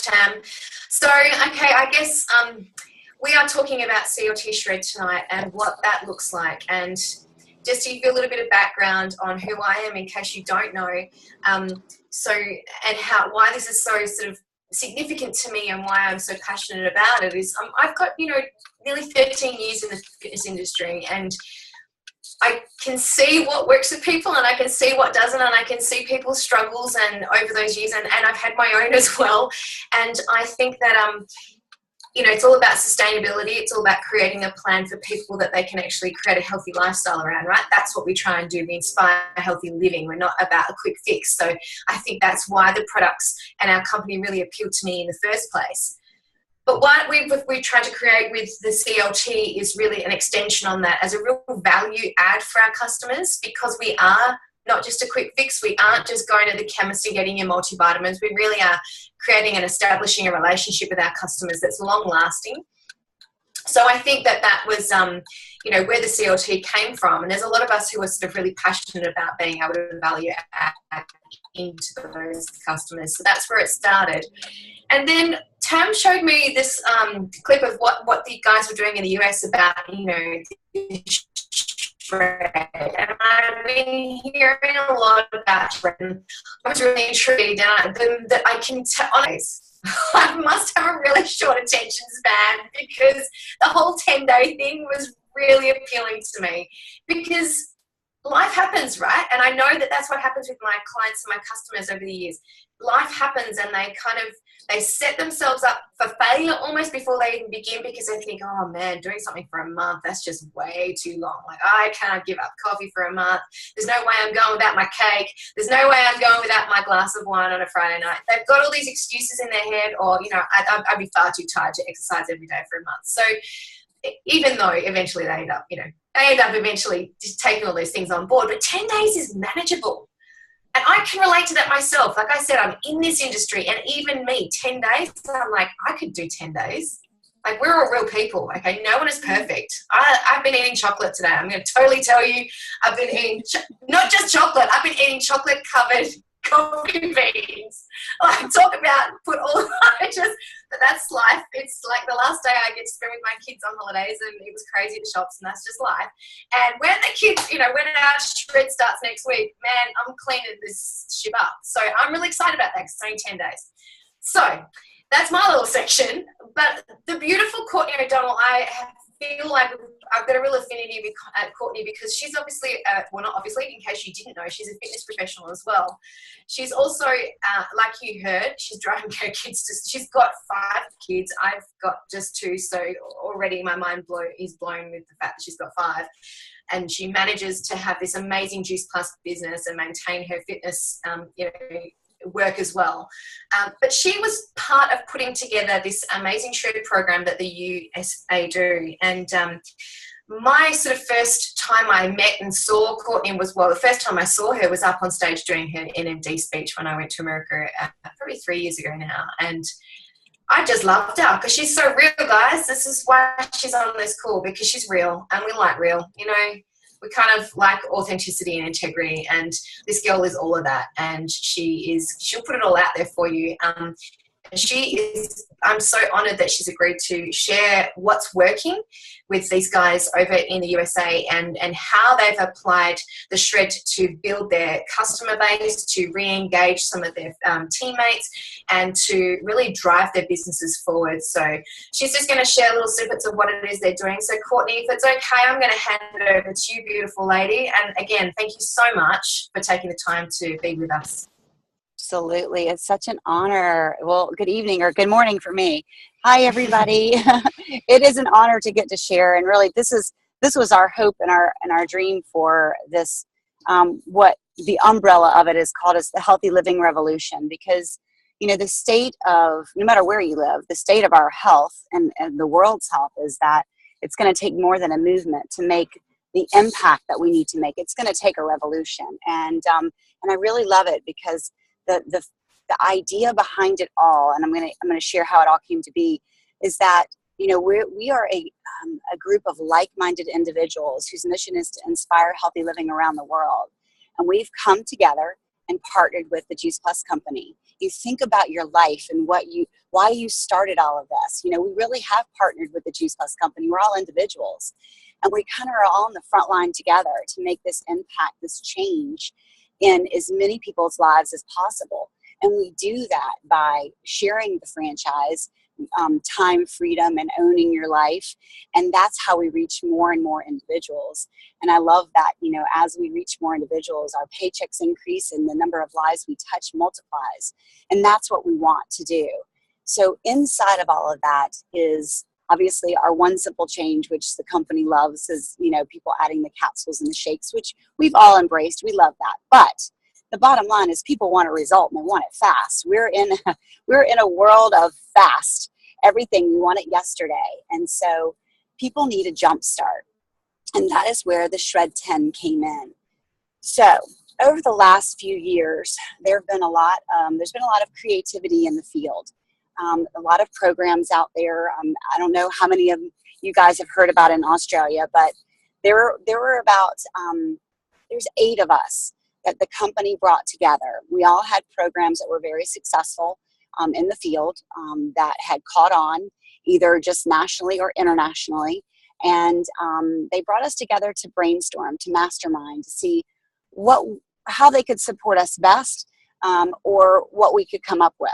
Tam. So, okay, I guess we are talking about CLT Shred tonight and what that looks like. And just to give you a little bit of background on who I am in case you don't know, and why this is so sort of significant to me and why I'm so passionate about it is I've got, nearly 13 years in the fitness industry, and I can see what works with people and I can see what doesn't, and I can see people's struggles and over those years, and I've had my own as well. And I think that it's all about sustainability. It's all about creating a plan for people that they can actually create a healthy lifestyle around, right? That's what we try and do. We inspire healthy living. We're not about a quick fix. So I think that's why the products and our company really appealed to me in the first place. But what we tried to create with the CLT is really an extension on that as a real value add for our customers, because we are not just a quick fix. We aren't just going to the chemist and getting your multivitamins. We really are creating and establishing a relationship with our customers that's long lasting. So I think that was, where the CLT came from. And there's a lot of us who are sort of really passionate about being able to value add into those customers. So that's where it started. And then Tam showed me this clip of what the guys were doing in the US about, shred. And I've been hearing a lot about shred. I was really intrigued, and that I can tell. I must have a really short attention span, because the whole 10-day thing was really appealing to me, because life happens, right? And I know that that's what happens with my clients and my customers over the years. Life happens, and they set themselves up for failure almost before they even begin, because they think, oh man, doing something for a month, that's just way too long. Like, I can't give up coffee for a month. There's no way I'm going without my cake. There's no way I'm going without my glass of wine on a Friday night. They've got all these excuses in their head, or, I'd be far too tired to exercise every day for a month. So even though eventually they end up eventually just taking all those things on board, but 10 days is manageable. And I can relate to that myself. Like I said, I'm in this industry, and even me, 10 days, I'm like, I could do 10 days. Like, we're all real people, okay? No one is perfect. I've been eating chocolate today. I'm going to totally tell you, I've been eating, not just chocolate, I've been eating chocolate-covered coffee beans. Like, talk about but that's life. It's like the last day I get to spend with my kids on holidays, and it was crazy at the shops, and that's just life. And when the kids, when our shred starts next week, man, I'm cleaning this ship up. So I'm really excited about that, because it's only 10 days. So that's my little section. But the beautiful Courtney O'Donnell, I feel like I've got a real affinity with Courtney, because she's obviously, not obviously, in case you didn't know, she's a fitness professional as well. She's also, like you heard, she's driving her kids she's got 5 kids. I've got just 2, so already my mind is blown with the fact that she's got 5. And she manages to have this amazing Juice Plus business and maintain her fitness, work as well. But she was part of putting together this amazing shred program that the USA do. And my sort of first time I met and saw Courtney the first time I saw her was up on stage doing her NMD speech when I went to America probably 3 years ago now. And I just loved her, because she's so real, guys. This is why she's on this call, because she's real, and we like real, We kind of like authenticity and integrity, and this girl is all of that, and she'll put it all out there for you. I'm so honored that she's agreed to share what's working with these guys over in the USA, and how they've applied the shred to build their customer base, to re-engage some of their teammates, and to really drive their businesses forward. So she's just going to share little snippets of what it is they're doing. So Courtney, if it's okay, I'm going to hand it over to you, beautiful lady. And again, thank you so much for taking the time to be with us. Absolutely. It's such an honor. Well, good evening or good morning for me. Hi, everybody. It is an honor to get to share. And really, this was our hope and our dream for this, what the umbrella of it is called is the Healthy Living Revolution, because, the state of, no matter where you live, the state of our health and the world's health is that it's going to take more than a movement to make the impact that we need to make. It's going to take a revolution. And I really love it, because the idea behind it all, and I'm going to share how it all came to be, is that we are a group of like-minded individuals whose mission is to inspire healthy living around the world, and we've come together and partnered with the Juice Plus company. You think about your life and why you started all of this. You know, we really have partnered with the Juice Plus company. We're all individuals, and we kind of are all on the front line together to make this impact, this change in as many people's lives as possible. And we do that by sharing the franchise, time, freedom, and owning your life. And that's how we reach more and more individuals. And I love that, you know, as we reach more individuals, our paychecks increase and the number of lives we touch multiplies. And that's what we want to do. So inside of all of that is obviously our one simple change, which the company loves, is, you know, people adding the capsules and the shakes, which we've all embraced. We love that. But the bottom line is people want a result and they want it fast. We're in a world of fast. Everything, we want it yesterday. And so people need a jump start. And that is where the SHRED10 came in. So over the last few years, there's been a lot of creativity in the field. A lot of programs out there. I don't know how many of you guys have heard about in Australia, but there were about, there's 8 of us that the company brought together. We all had programs that were very successful in the field that had caught on either just nationally or internationally. And they brought us together to brainstorm, to mastermind, to see how they could support us best or what we could come up with.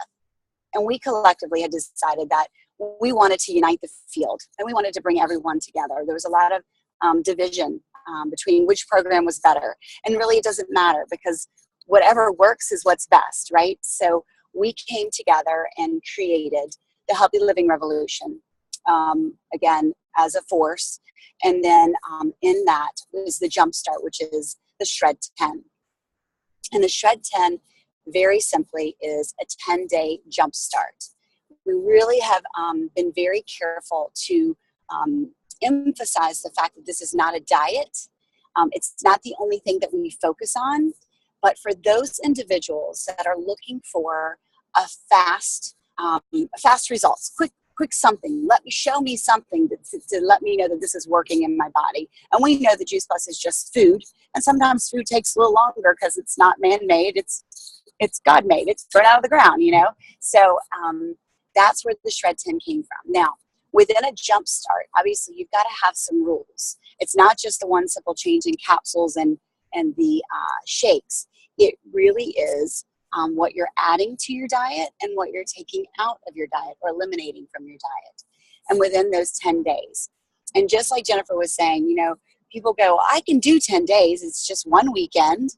And we collectively had decided that we wanted to unite the field and we wanted to bring everyone together. There was a lot of division between which program was better. And really it doesn't matter because whatever works is what's best, right? So we came together and created the Healthy Living Revolution, again, as a force. And then in that was the Jumpstart, which is the SHRED10. And the SHRED10, very simply, is a 10-day jumpstart. We really have been very careful to emphasize the fact that this is not a diet. It's not the only thing that we focus on, but for those individuals that are looking for a fast results, quick something, show me something to let me know that this is working in my body. And we know that Juice Plus is just food, and sometimes food takes a little longer because it's not man-made, it's God-made, it's thrown out of the ground, you know. So that's where the SHRED10 came from. Now, within a jump start, obviously you've got to have some rules. It's not just the one simple change in capsules and the shakes. It really is what you're adding to your diet and what you're taking out of your diet or eliminating from your diet. And within those 10 days. And just like Jennifer was saying, you know, people go, I can do 10 days. It's just one weekend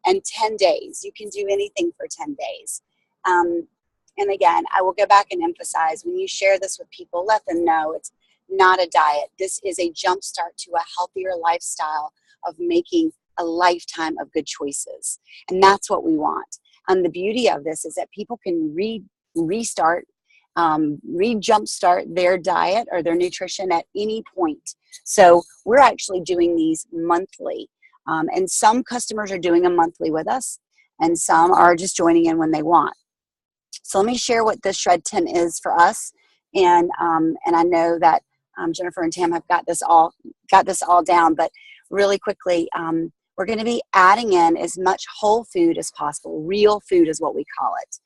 and 10 days. You can do anything for 10 days. And again, I will go back and emphasize, when you share this with people, let them know it's not a diet. This is a jumpstart to a healthier lifestyle of making a lifetime of good choices. And that's what we want. And the beauty of this is that people can jumpstart their diet or their nutrition at any point. So we're actually doing these monthly. And some customers are doing them monthly with us, and some are just joining in when they want. So let me share what this SHRED10 is for us. And I know that Jennifer and Tam have got this all down, but really quickly, we're going to be adding in as much whole food as possible. Real food is what we call it.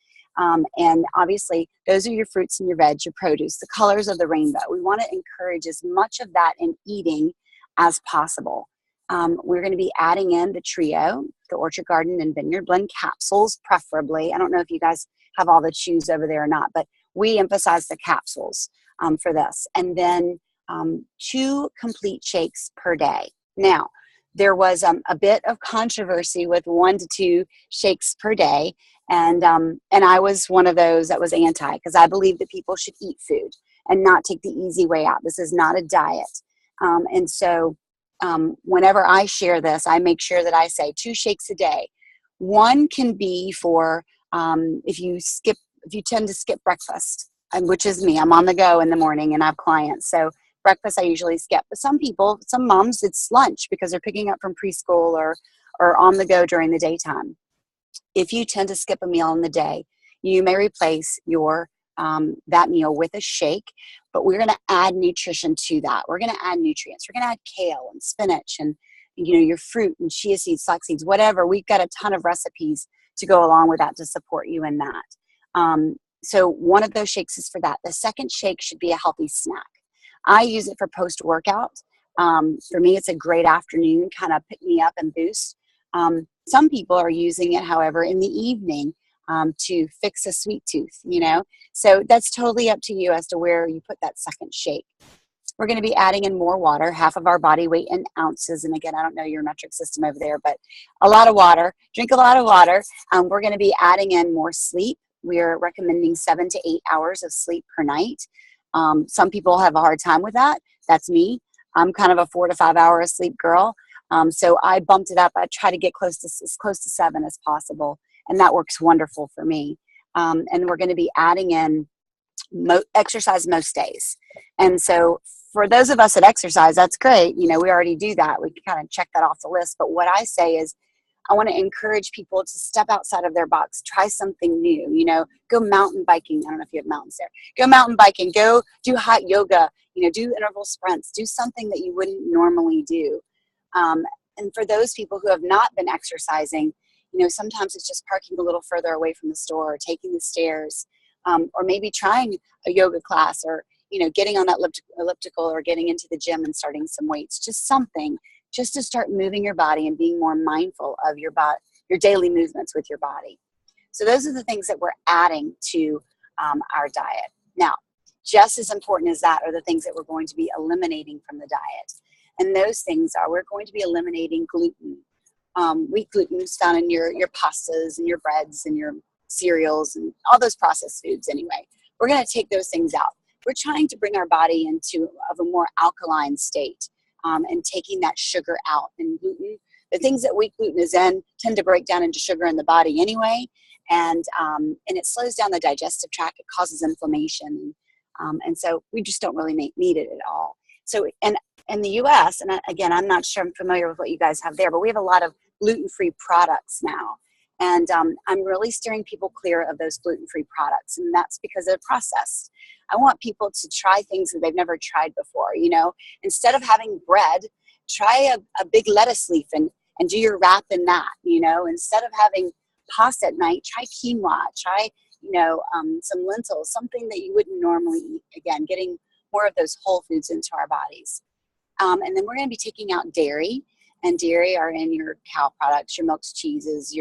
And obviously, those are your fruits and your veg, your produce, the colors of the rainbow. We want to encourage as much of that in eating as possible. We're going to be adding in the trio, the Orchard Garden and Vineyard Blend capsules, preferably. I don't know if you guys have all the chews over there or not, but we emphasize the capsules for this. And then 2 complete shakes per day. Now, there was a bit of controversy with 1 to 2 shakes per day. And I was one of those that was anti, because I believe that people should eat food and not take the easy way out. This is not a diet. And so whenever I share this, I make sure that I say 2 shakes a day. 1 can be for if you tend to skip breakfast, which is me. I'm on the go in the morning and I have clients. So breakfast I usually skip. But some moms, it's lunch because they're picking up from preschool or on the go during the daytime. If you tend to skip a meal in the day, you may replace your that meal with a shake, but we're going to add nutrition to that. We're going to add nutrients. We're going to add kale and spinach and your fruit and chia seeds, flax seeds, whatever. We've got a ton of recipes to go along with that to support you in that. So one of those shakes is for that. The second shake should be a healthy snack. I use it for post-workout. For me, it's a great afternoon kind of pick me up and boost. Some people are using it, however, in the evening to fix a sweet tooth, you know. So that's totally up to you as to where you put that second shake. We're going to be adding in more water, half of our body weight in ounces. And again, I don't know your metric system over there, but a lot of water. Drink a lot of water. We're going to be adding in more sleep. We're recommending 7 to 8 hours of sleep per night. Some people have a hard time with that. That's me. I'm kind of a 4 to 5 hour sleep girl. So I bumped it up. I try to get as close to 7 as possible. And that works wonderful for me. And we're going to be adding in exercise most days. And so for those of us that exercise, that's great. You know, we already do that. We can kind of check that off the list. But what I say is I want to encourage people to step outside of their box, try something new, you know, go mountain biking. I don't know if you have mountains there. Go mountain biking, go do hot yoga, you know, do interval sprints, do something that you wouldn't normally do. And for those people who have not been exercising, you know, sometimes it's just parking a little further away from the store or taking the stairs, or maybe trying a yoga class or, you know, getting on that elliptical or getting into the gym and starting some weights, just something just to start moving your body and being more mindful of your daily movements with your body. So those are the things that we're adding to our diet. Now, just as important as that are the things that we're going to be eliminating from the diet. And those things are, we're going to be eliminating gluten. Wheat gluten is found in your pastas and your breads and your cereals and all those processed foods anyway. We're going to take those things out. We're trying to bring our body into a more alkaline state and taking that sugar out. And gluten, the things that wheat gluten is in tend to break down into sugar in the body anyway. And it slows down the digestive tract. It causes inflammation. And so we just don't really need it at all. So in the U.S., and again, I'm not sure I'm familiar with what you guys have there, but we have a lot of gluten-free products now. And I'm really steering people clear of those gluten-free products. And that's because they're processed. I want people to try things that they've never tried before. You know, instead of having bread, try a big lettuce leaf and do your wrap in that. You know, instead of having pasta at night, try quinoa, try, you know, some lentils, something that you wouldn't normally eat. Again, getting more of those whole foods into our bodies. And then we're going to be taking out dairy, and dairy are in your cow products, your milks, cheeses,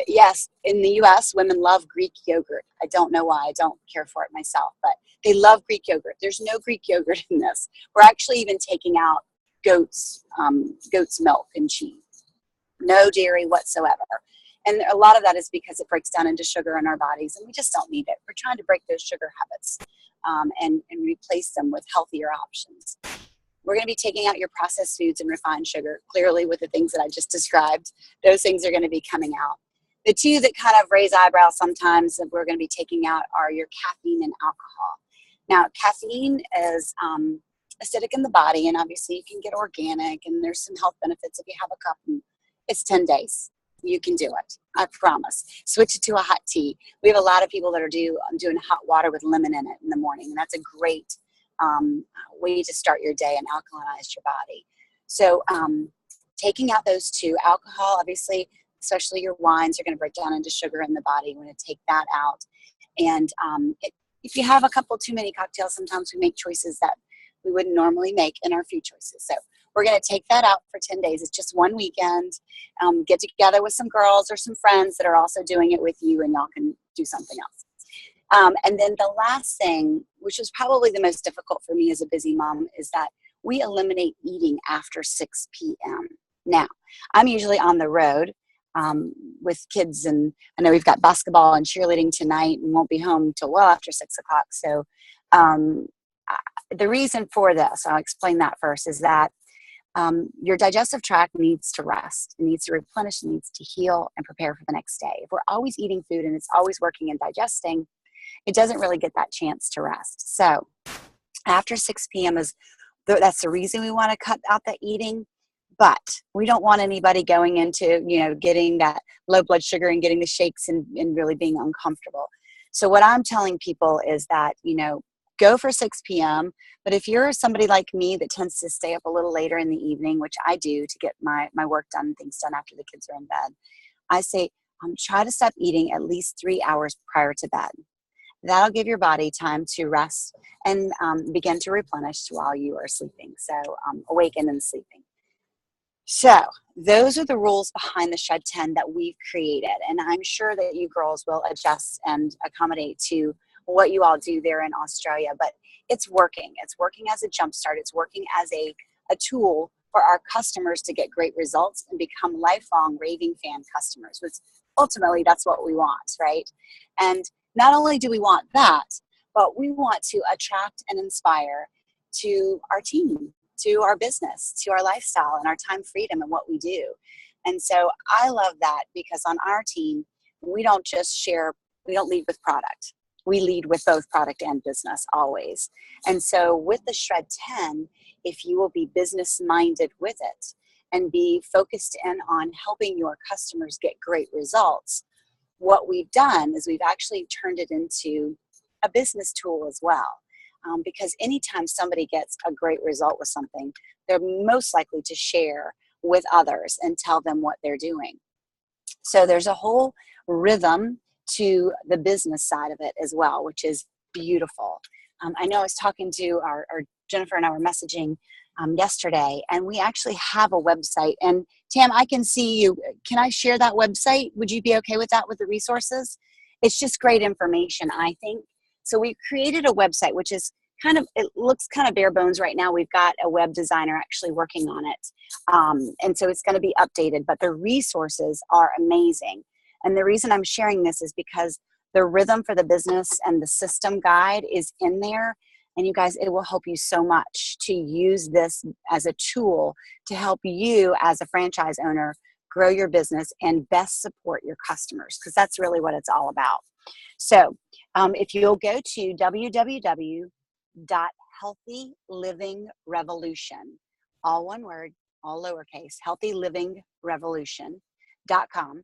yes, in the U.S., women love Greek yogurt. I don't know why. I don't care for it myself, but they love Greek yogurt. There's no Greek yogurt in this. We're actually even taking out goat's milk and cheese. No dairy whatsoever. And a lot of that is because it breaks down into sugar in our bodies, and we just don't need it. We're trying to break those sugar habits and replace them with healthier options. We're going to be taking out your processed foods and refined sugar, clearly with the things that I just described. Those things are going to be coming out. The two that kind of raise eyebrows sometimes that we're going to be taking out are your caffeine and alcohol. Now, caffeine is acidic in the body, and obviously you can get organic, and there's some health benefits if you have a cup. And it's 10 days. You can do it. I promise. Switch it to a hot tea. We have a lot of people that are doing hot water with lemon in it in the morning, and that's a great way to start your day and alkalinize your body. So taking out those two, alcohol, obviously, especially your wines, are going to break down into sugar in the body. We're going to take that out. And if you have a couple too many cocktails, sometimes we make choices that we wouldn't normally make in our food choices. So we're going to take that out for 10 days. It's just one weekend. Get together with some girls or some friends that are also doing it with you, and y'all can do something else. And then the last thing, which is probably the most difficult for me as a busy mom, is that we eliminate eating after 6 p.m. Now, I'm usually on the road with kids, and I know we've got basketball and cheerleading tonight and won't be home till well after 6 o'clock. So the reason for this, I'll explain that first, is that your digestive tract needs to rest. It needs to replenish, it needs to heal and prepare for the next day. If we're always eating food and it's always working and digesting, it doesn't really get that chance to rest. So after 6 p.m. that's the reason we want to cut out the eating, but we don't want anybody going into, getting that low blood sugar and getting the shakes and really being uncomfortable. So what I'm telling people is that, go for 6 p.m. But if you're somebody like me that tends to stay up a little later in the evening, which I do to get my work done, things done after the kids are in bed, I say try to stop eating at least 3 hours prior to bed. That'll give your body time to rest and begin to replenish while you are sleeping. So awaken and sleeping. So those are the rules behind the SHRED10 that we've created. And I'm sure that you girls will adjust and accommodate to what you all do there in Australia. But it's working. It's working as a jumpstart. It's working as a tool for our customers to get great results and become lifelong raving fan customers, which ultimately that's what we want, right? And not only do we want that, but we want to attract and inspire to our team, to our business, to our lifestyle and our time freedom and what we do. And so I love that because on our team, we don't just share, we don't lead with product. We lead with both product and business always. And so with the SHRED10, if you will be business minded with it and be focused in on helping your customers get great results, what we've done is we've actually turned it into a business tool as well. Because anytime somebody gets a great result with something, they're most likely to share with others and tell them what they're doing. So there's a whole rhythm to the business side of it as well, which is beautiful. I know I was talking to our Jennifer and I were messaging yesterday, and we actually have a website. And Tam, I can see you. Can I share that website? Would you be okay with that, with the resources? It's just great information, I think. So we created a website, which is it looks kind of bare bones right now. We've got a web designer actually working on it. And so it's going to be updated, but the resources are amazing. And the reason I'm sharing this is because the rhythm for the business and the system guide is in there. And you guys, it will help you so much to use this as a tool to help you as a franchise owner grow your business and best support your customers, because that's really what it's all about. So if you'll go to www.healthylivingrevolution, all one word, all lowercase, healthylivingrevolution.com.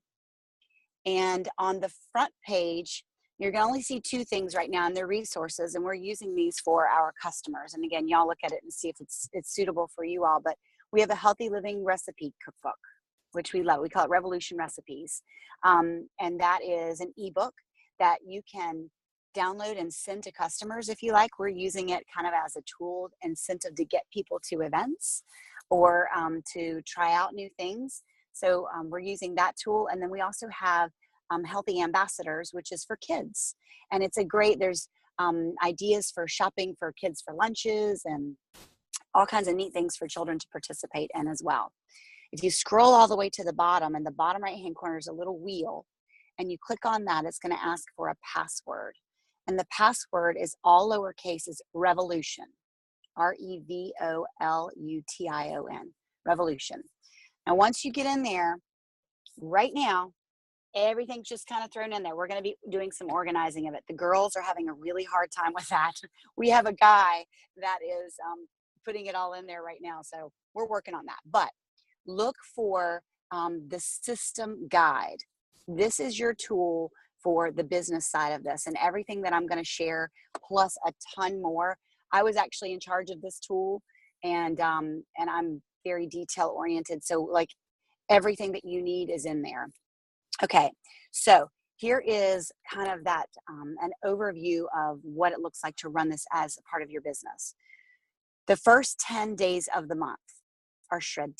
And on the front page, you're going to only see two things right now in their resources, and we're using these for our customers. And again, y'all look at it and see if it's suitable for you all. But we have a healthy living recipe cookbook, which we love. We call it Revolution Recipes. And that is an ebook that you can download and send to customers if you like. We're using it kind of as a tool incentive to get people to events or to try out new things. So we're using that tool. And then we also have Healthy Ambassadors, which is for kids. And it's there's ideas for shopping for kids for lunches and all kinds of neat things for children to participate in as well. If you scroll all the way to the bottom, in the bottom right-hand corner is a little wheel, and you click on that, it's going to ask for a password. And the password is all lowercase, is revolution, REVOLUTION, revolution. Now, once you get in there, right now, everything's just kind of thrown in there. We're going to be doing some organizing of it. The girls are having a really hard time with that. We have a guy that is putting it all in there right now. So we're working on that. But look for the system guide. This is your tool for the business side of this, and everything that I'm going to share, plus a ton more. I was actually in charge of this tool, and I'm very detail oriented. So like everything that you need is in there. Okay, so here is kind of that an overview of what it looks like to run this as a part of your business. The first 10 days of the month are shred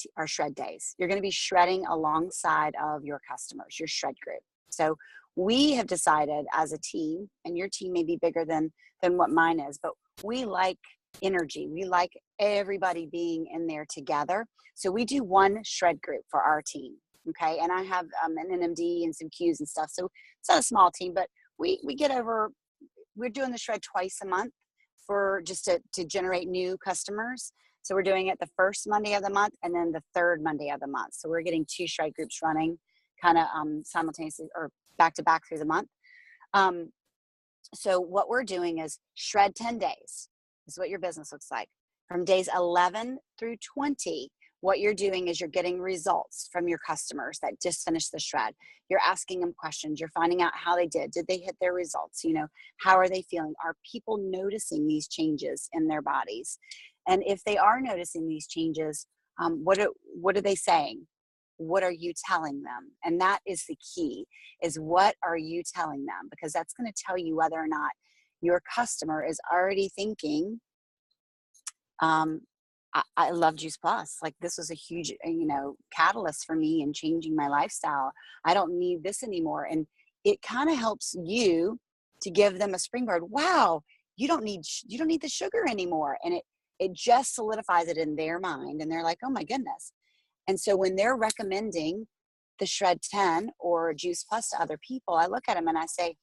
days. You're going to be shredding alongside of your customers, your shred group. So we have decided as a team, and your team may be bigger than what mine is, but we like energy. We like everybody being in there together. So we do one shred group for our team. Okay. And I have an NMD and some Qs and stuff. So it's not a small team, but we're doing the shred twice a month for just to generate new customers. So we're doing it the first Monday of the month and then the third Monday of the month. So we're getting 2 shred groups running kind of simultaneously or back to back through the month. So what we're doing is shred 10 days. This is what your business looks like. From days 11 through 20, what you're doing is you're getting results from your customers that just finished the shred. You're asking them questions. You're finding out how they did. Did they hit their results? How are they feeling? Are people noticing these changes in their bodies? And if they are noticing these changes, what are they saying? what are you telling them? And that is the key, is what are you telling them? Because that's going to tell you whether or not your customer is already thinking, I love Juice Plus. Like, this was a huge, catalyst for me in changing my lifestyle. I don't need this anymore. And it kind of helps you to give them a springboard. Wow, you don't need the sugar anymore. And it just solidifies it in their mind. And they're like, oh my goodness. And so when they're recommending the SHRED10 or Juice Plus to other people, I look at them and I say,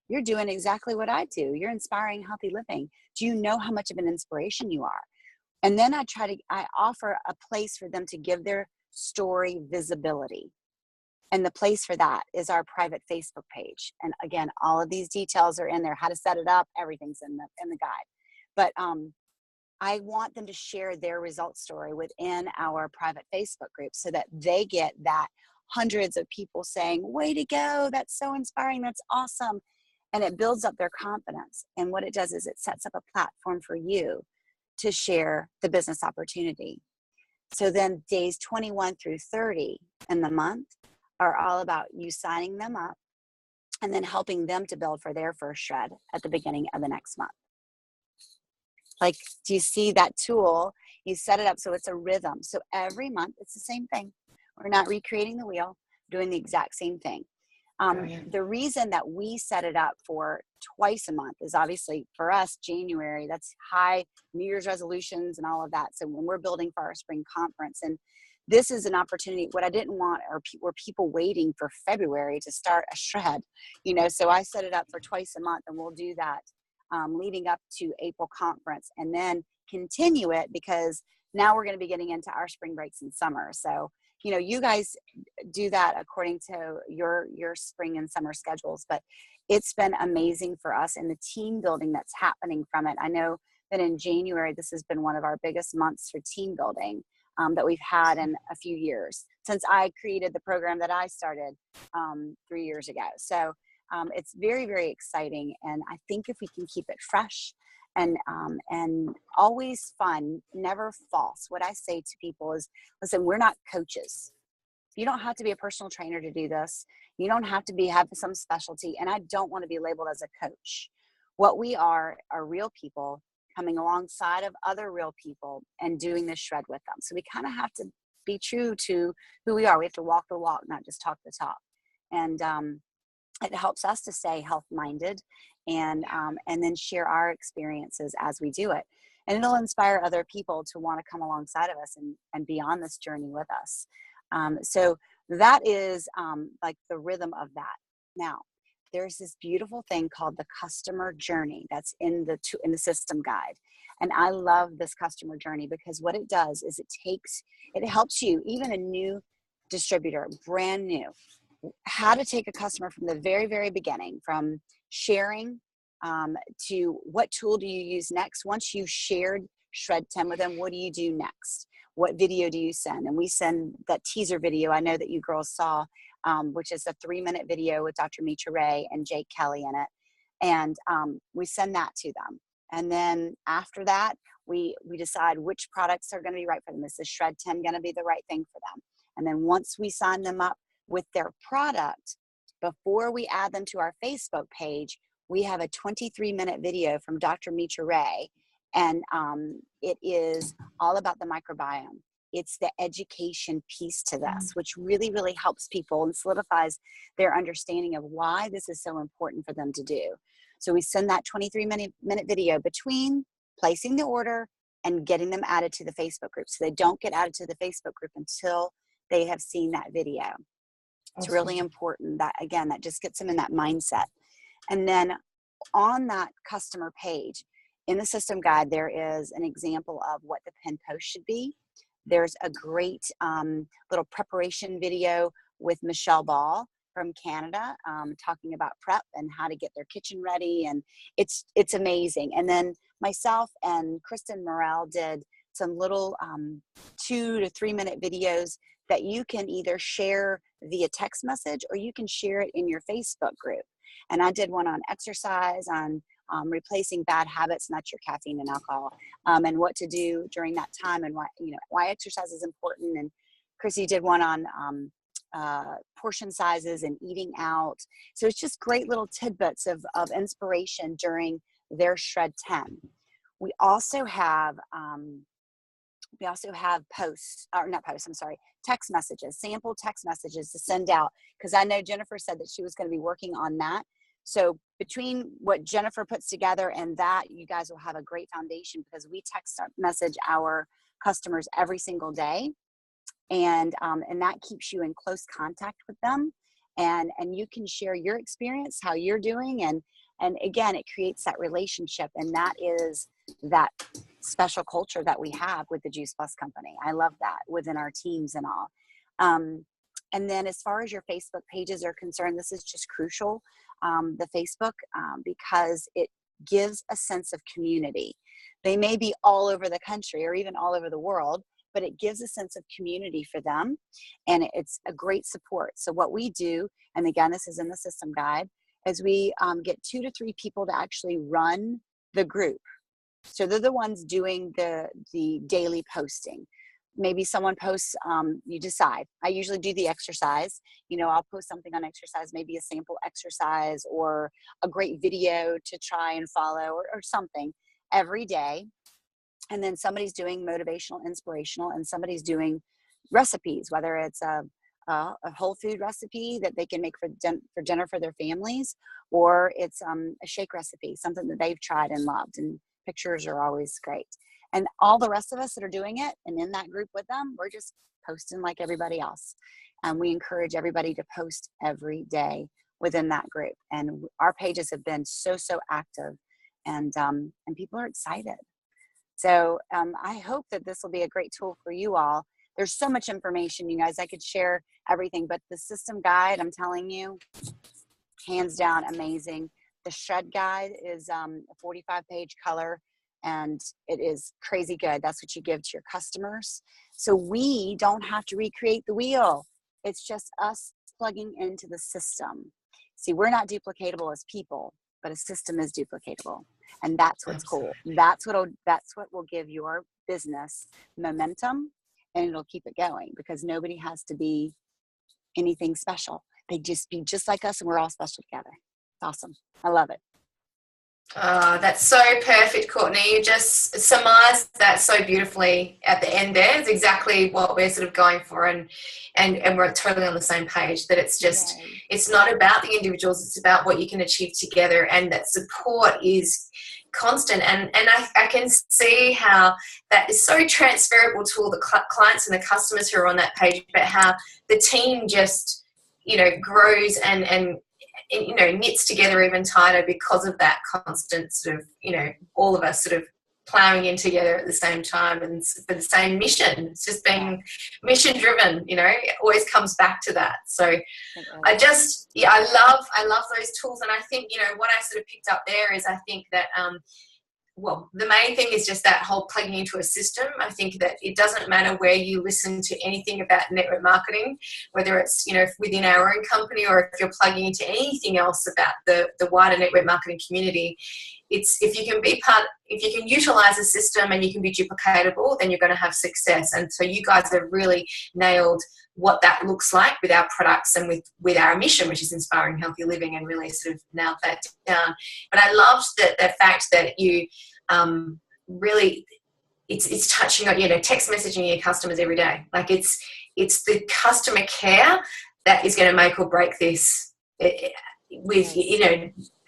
you're doing exactly what I do. You're inspiring healthy living. Do you know how much of an inspiration you are? And then I offer a place for them to give their story visibility. And the place for that is our private Facebook page. And again, all of these details are in there, how to set it up, everything's in the guide. But I want them to share their results story within our private Facebook group so that they get that hundreds of people saying, way to go, that's so inspiring, that's awesome. And it builds up their confidence. And what it does is it sets up a platform for you to share the business opportunity. So then days 21 through 30 in the month are all about you signing them up and then helping them to build for their first shred at the beginning of the next month. Like, do you see that tool? You set it up so it's a rhythm. So every month it's the same thing. We're not recreating the wheel, doing the exact same thing. The reason that we set it up for twice a month is obviously for us, January, that's high New Year's resolutions and all of that. So when we're building for our spring conference, and this is an opportunity, what I didn't want were people waiting for February to start a shred, so I set it up for twice a month, and we'll do that leading up to April conference, and then continue it because now we're going to be getting into our spring breaks in summer. So you guys do that according to your spring and summer schedules, but it's been amazing for us and the team building that's happening from it. I know that in January, this has been one of our biggest months for team building that we've had in a few years since I created the program that I started 3 years ago. So it's very, very exciting. And I think if we can keep it fresh and always fun, never false. What I say to people is, listen, we're not coaches. You don't have to be a personal trainer to do this. You don't have to have some specialty. And I don't want to be labeled as a coach. What we are real people coming alongside of other real people and doing this shred with them. So we kind of have to be true to who we are. We have to walk the walk, not just talk the talk. And it helps us to stay health-minded and then share our experiences as we do it. And it'll inspire other people to want to come alongside of us and be on this journey with us. So that is like the rhythm of that. Now, there's this beautiful thing called the customer journey that's in the system guide. And I love this customer journey because what it does is it helps you, even a new distributor, brand new, how to take a customer from the very, very beginning, from sharing to what tool do you use next. Once you've shared SHRED10 with them, what do you do next? What video do you send? And we send that teaser video I know that you girls saw, which is a 3-minute video with Dr. Mitra Ray and Jake Kelly in it. And we send that to them. And then after that, we decide which products are going to be right for them. Is the SHRED10 going to be the right thing for them? And then once we sign them up with their product, before we add them to our Facebook page, we have a 23-minute video from Dr. Mitra Ray, and it is all about the microbiome. It's the education piece to this, which really, really helps people and solidifies their understanding of why this is so important for them to do. So we send that 23-minute video between placing the order and getting them added to the Facebook group. So they don't get added to the Facebook group until they have seen that video. It's really important that, again, that just gets them in that mindset. And then on that customer page, in the system guide, there is an example of what the pin post should be. There's a great little preparation video with Michelle Ball from Canada talking about prep and how to get their kitchen ready. And it's amazing. And then myself and Kristen Morrell did some little 2 to 3 minute videos that you can either share via text message or you can share it in your Facebook group. And I did one on exercise, on replacing bad habits, and that's your caffeine and alcohol, and what to do during that time, and why exercise is important, and Chrissy did one on portion sizes and eating out. So it's just great little tidbits of inspiration during their SHRED10. We also have text messages, sample text messages to send out, because I know Jennifer said that she was going to be working on that. So between what Jennifer puts together and that, you guys will have a great foundation, because we text message our customers every single day. And that keeps you in close contact with them, and you can share your experience, how you're doing, and again, it creates that relationship, and that is that special culture that we have with the Juice Plus company. I love that within our teams and all. And then as far as your Facebook pages are concerned, this is just crucial, the Facebook, because it gives a sense of community. They may be all over the country or even all over the world, but it gives a sense of community for them, and it's a great support. So what we do, and again, this is in the system guide, is we get 2 to 3 people to actually run the group. So they're the ones doing the daily posting. Maybe someone posts, you decide. I usually do the exercise. I'll post something on exercise, maybe a sample exercise or a great video to try and follow, or something every day. And then somebody's doing motivational, inspirational, and somebody's doing recipes, whether it's a whole food recipe that they can make for dinner for their families, or it's a shake recipe, something that they've tried and loved. And pictures are always great. And all the rest of us that are doing it and in that group with them, we're just posting like everybody else. And we encourage everybody to post every day within that group. And our pages have been so active, and people are excited. So I hope that this will be a great tool for you all. There's so much information, you guys. I could share everything, but the system guide, I'm telling you, hands down, amazing. The SHRED guide is a 45-page color, and it is crazy good. That's what you give to your customers. So we don't have to recreate the wheel. It's just us plugging into the system. See, we're not duplicatable as people, but a system is duplicatable. And that's what's cool. That's what will give your business momentum, and it'll keep it going, because nobody has to be anything special. They just be just like us, and we're all special together. It's awesome. I love it. That's so perfect, Courtney. You just surmised that so beautifully at the end there. It's exactly what we're sort of going for, and we're totally on the same page, that it's just, it's not about the individuals, it's about what you can achieve together, and that support is constant. And I can see how that is so transferable to all the clients and the customers who are on that page, but how the team just, grows and knits together even tighter because of that constant sort of, all of us sort of plowing in together at the same time and for the same mission. It's just being mission driven, it always comes back to that. So I love those tools. And I think, what I sort of picked up there is, I think that, the main thing is just that whole plugging into a system. I think that it doesn't matter where you listen to anything about network marketing, whether it's, within our own company, or if you're plugging into anything else about the wider network marketing community. It's, if you can utilize a system and you can be duplicatable, then you're going to have success. And so you guys have really nailed what that looks like with our products and with our mission, which is inspiring healthy living, and really sort of nailed that down. But I loved the fact that you really, it's touching on, text messaging your customers every day. Like it's the customer care that is going to make or break this with,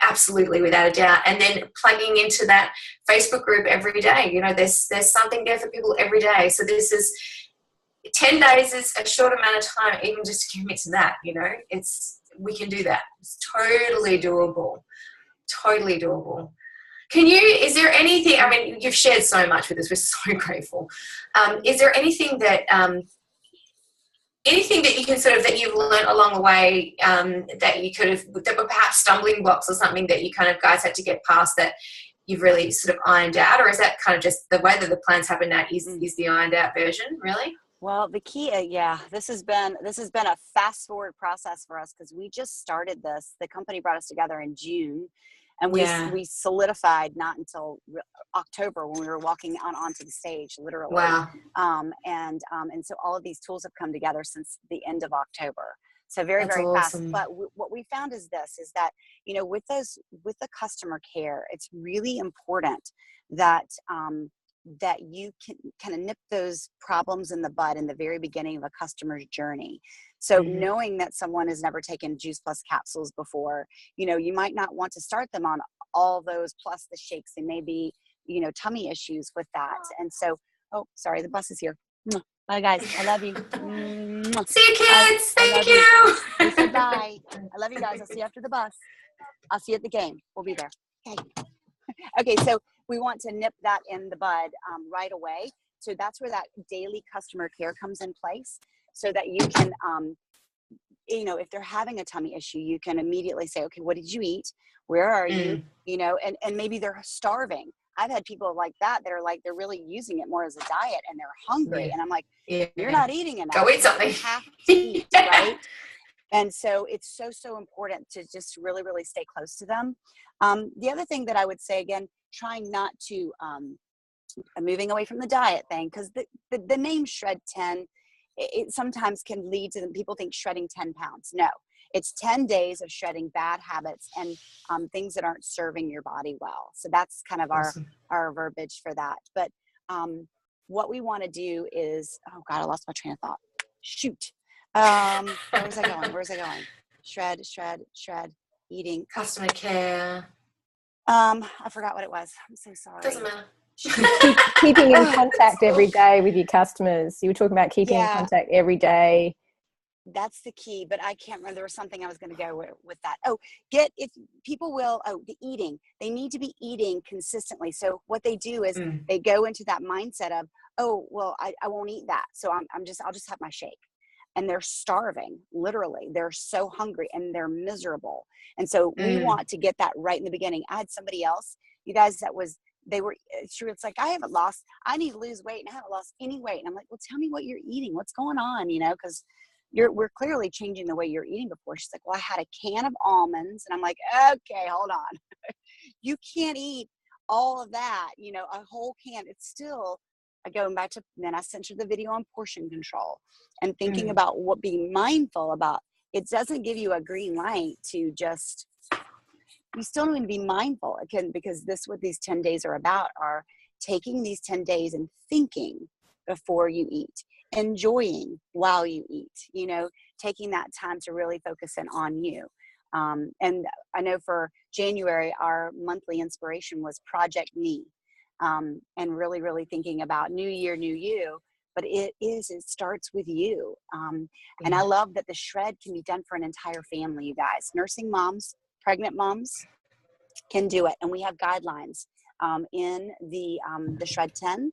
absolutely, without a doubt. And then plugging into that Facebook group every day, there's something there for people every day. So this is 10 days is a short amount of time, even just to commit to that, we can do that. It's totally doable. Is there anything, I mean, you've shared so much with us, we're so grateful. Is there anything that you can sort of, that you've learned along the way, that you could have, that were perhaps stumbling blocks or something that you kind of guys had to get past, that you've really sort of ironed out? Or is that kind of just the way that the plans happen now is the ironed out version, really? Well, the key, this has been a fast forward process for us, because we just started this. The company brought us together in June, And Yeah. we solidified not until October when we were walking out onto the stage, literally. Wow. And so all of these tools have come together since the end of October. So very, That's very fast. awesome. But what we found is that, you know, with the customer care, it's really important that, that you can kind of nip those problems in the bud in the very beginning of a customer's journey. So knowing that someone has never taken Juice Plus capsules before, you know, you might not want to start them on all those plus the shakes. They may be, you know, tummy issues with that. And so, oh, sorry, the bus is here. Bye guys, I love you. See you kids. Thank you. We said bye. I love you guys. I'll see you after the bus. I'll see you at the game. We'll be there. Okay. Okay, so we want to nip that in the bud right away. So that's where that daily customer care comes in place, so that you can, you know, if they're having a tummy issue, you can immediately say, okay, what did you eat? Where are you? You know, and maybe they're starving. I've had people like that are like, they're really using it more as a diet and they're hungry. And I'm like, you're not eating enough. Go eat something. You have to eat, right? And so it's so important to just really, really stay close to them. The other thing that I would say, again, trying not to, moving away from the diet thing, because the name SHRED10, it sometimes can lead to people think shredding 10 pounds. No, it's 10 days of shredding bad habits and things that aren't serving your body well. So that's kind of our verbiage for that. But what we want to do is, oh God, I lost my train of thought. Shoot. Where was I going? Shred, eating. Customer care. I forgot what it was. I'm so sorry. Doesn't matter. Keeping in contact every day with your customers. You were talking about keeping in contact every day. That's the key, but I can't remember. There was something I was going to go with that. The eating. They need to be eating consistently. So what they do is they go into that mindset of, oh, well, I won't eat that. So I'll just have my shake. And they're starving, literally. They're so hungry and they're miserable. And so we want to get that right in the beginning. I had somebody else, you guys, it's like, I need to lose weight and I haven't lost any weight. And I'm like, well, tell me what you're eating. What's going on? You know, because we're clearly changing the way you're eating before. She's like, well, I had a can of almonds. And I'm like, okay, hold on. You can't eat all of that, you know, a whole can. It's still, going back to, then I sent you the video on portion control and thinking about being mindful about. It doesn't give you a green light to just, you still need to be mindful again, because what these 10 days are about are taking these 10 days and thinking before you eat, enjoying while you eat, you know, taking that time to really focus in on you. And I know for January, our monthly inspiration was Project Me. And really, really thinking about new year, new you, but it starts with you. And I love that the shred can be done for an entire family, you guys. Nursing moms, pregnant moms can do it. And we have guidelines in the SHRED10.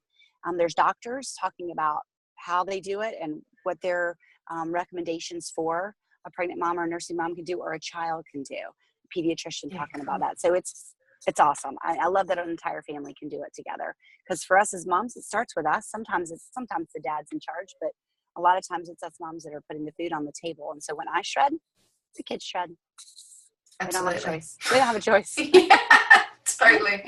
There's doctors talking about how they do it and what their recommendations for a pregnant mom or a nursing mom can do, or a child can do. Pediatrician talking about that. So it's awesome. I love that an entire family can do it together. Because for us as moms, it starts with us. Sometimes the dad's in charge, but a lot of times it's us moms that are putting the food on the table. And so when I shred, the kids shred. Absolutely. We don't have a choice. Yeah, totally.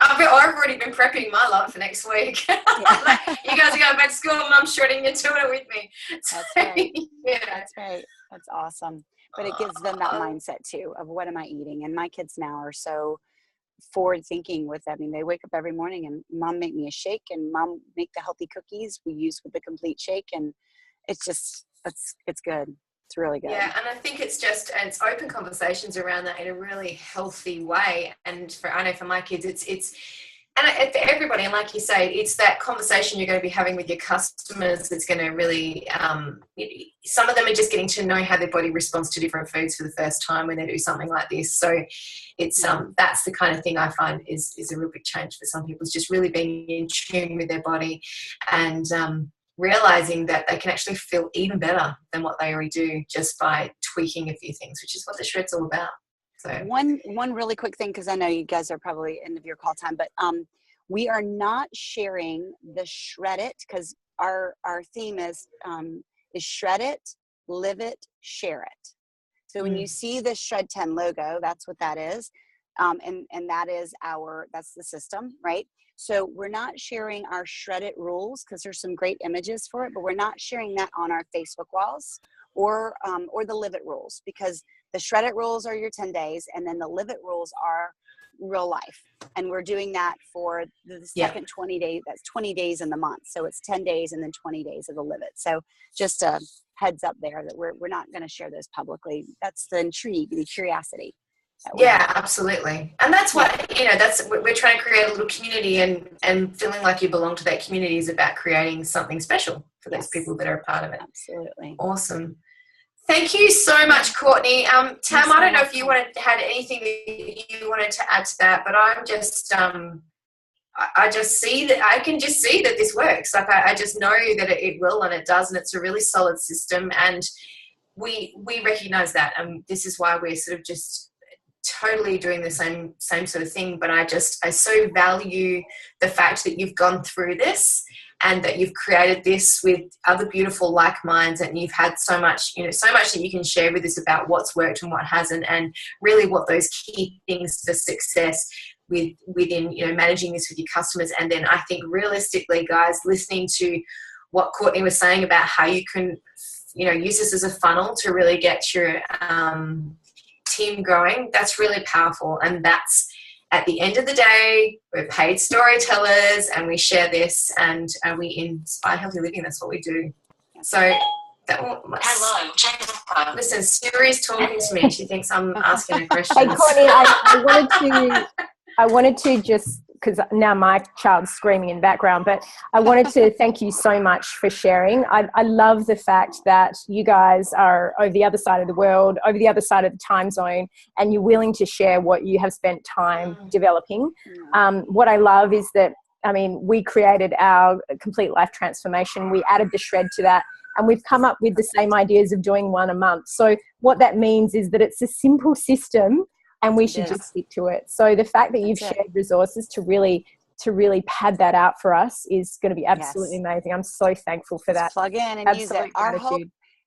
I've already been prepping my lot for next week. You guys are going back to school and I'm shredding into it with me. That's right. Yeah. That's right. That's awesome. But it gives them that mindset too of what am I eating? And my kids now are so forward thinking with that. I mean, they wake up every morning and mom make me a shake and mom make the healthy cookies we use with the complete shake. And it's just, it's good. It's really good. Yeah, and I think it's open conversations around that in a really healthy way. And I know for my kids, it's for everybody. And like you say, it's that conversation you're going to be having with your customers that's going to really, some of them are just getting to know how their body responds to different foods for the first time when they do something like this. So it's, that's the kind of thing I find is a real big change for some people. It's just really being in tune with their body and, realizing that they can actually feel even better than what they already do just by tweaking a few things, which is what the shred's all about. So one really quick thing, because I know you guys are probably end of your call time, but we are not sharing the shred it, because our theme is shred it, live it, share it. So when you see the SHRED10 logo, that's what that is. And that's the system, right? So we're not sharing our shredded rules because there's some great images for it, but we're not sharing that on our Facebook walls or the Live It rules, because the shredded rules are your 10 days and then the Live It rules are real life. And we're doing that for the second 20 days. That's 20 days in the month. So it's 10 days and then 20 days of the Live It. So just a heads up there that we're not going to share those publicly. That's the intrigue, the curiosity. Yeah, absolutely. And that's what, we're trying to create a little community, and feeling like you belong to that community is about creating something special for those people that are a part of it. Absolutely. Awesome. Thank you so much, Courtney. Tam, I don't know if you had anything that you wanted to add to that, but I'm just, I can just see that this works. Like I just know that it will, and it does, and it's a really solid system, and we recognize that, and this is why we're sort of just totally doing the same sort of thing. But I so value the fact that you've gone through this and that you've created this with other beautiful like minds, and you've had so much that you can share with us about what's worked and what hasn't, and really what those key things for success within managing this with your customers. And then I think realistically, guys, listening to what Courtney was saying about how you can use this as a funnel to really get your team growing, that's really powerful. And that's, at the end of the day, we're paid storytellers, and we share this, and we inspire healthy living. That's what we do. So hello, Jennifer. Listen, Siri's talking to me. She thinks I'm asking her questions. Hey, Courtney, I wanted to just, because now my child's screaming in the background, but I wanted to thank you so much for sharing. I love the fact that you guys are over the other side of the world, over the other side of the time zone, and you're willing to share what you have spent time developing. What I love is that, we created our complete life transformation. We added the SHRED to that, and we've come up with the same ideas of doing one a month. So what that means is that it's a simple system, and we should just stick to it. So the fact that you've shared resources to really pad that out for us is going to be absolutely amazing. I'm so thankful for that. Just plug in and use it.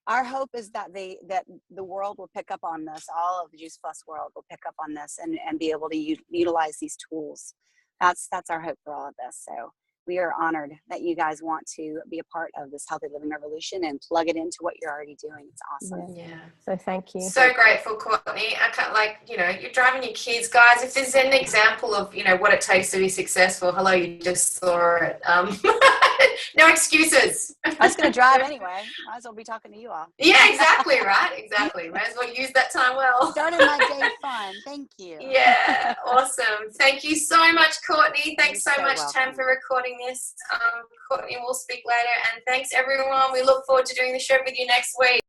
Our hope is that the world will pick up on this. All of the Juice Plus world will pick up on this and be able to utilize these tools. That's our hope for all of this. So we are honored that you guys want to be a part of this healthy living revolution and plug it into what you're already doing. It's awesome. Yeah. So thank you. So grateful, Courtney. I can't, you're driving your kids, guys. If there's an example of, what it takes to be successful, hello, you just saw it. No excuses. I was going to drive anyway. Might as well be talking to you all. Yeah, exactly, right? Exactly. Might as well use that time well. Started my day fun. Thank you. Yeah, awesome. Thank you so much, Courtney. Thanks so much, Tam, for recording this. Courtney, we'll speak later. And thanks, everyone. We look forward to doing the show with you next week.